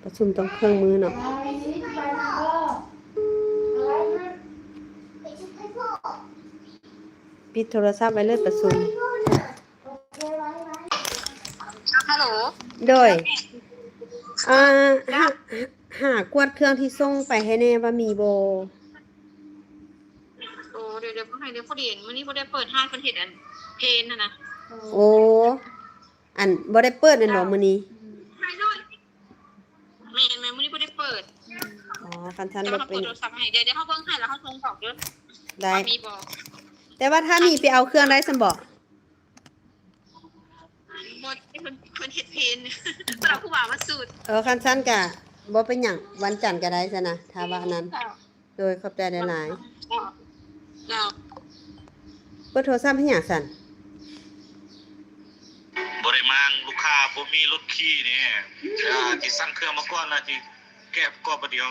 ประชุมต้องเครื่องมือเนาะปิดโทรศัพท์ไว้เลยประชุมฮัลโหลโดยอ่าหาหากวดเครื่องที่ส่งไปให้แน่ว่ามีบ่โอ้เดี๋ยวผู้ให้เดี๋ยวผู้เรียนมื้อนี้บ่ได้เปิดห้างเพิ่นเฮ็ดอันเพลนนะโอ้อันบ่ได้เปิดแม่นบ่มื้อนี้ให้ด้วยแม่มื้อนี้บ่ได้เปิดอ๋อคันท่าน แต่ บ่ ว่าเขา เป็ เปิ น ดโทรศัพท์ให้เดี๋ยวเฮาเบิ่งให้แล้วเฮาส่งบอกเด้อ ได้ ว่ามีบ่ แต่ว่าถ้ามีไปเอาเครื่องได้ซั่นบ่บ่ที่เพิ่นเฮ็ดเพลนเราผู้ว่ามาสูตรคันท่านก็บ่เป็นหยังวันจันทร์ก็ได้ซั่นนะถ้าว่าอันนั้น โดยขอบใจหลายๆเปิดโทรศัพท์ให้หยังซั่น บริมาณลูกค้าบ่มีรถขี่นี่ที่สั่งเครื่องมาก่อนแล้วที่แก้ประกอบประเดียว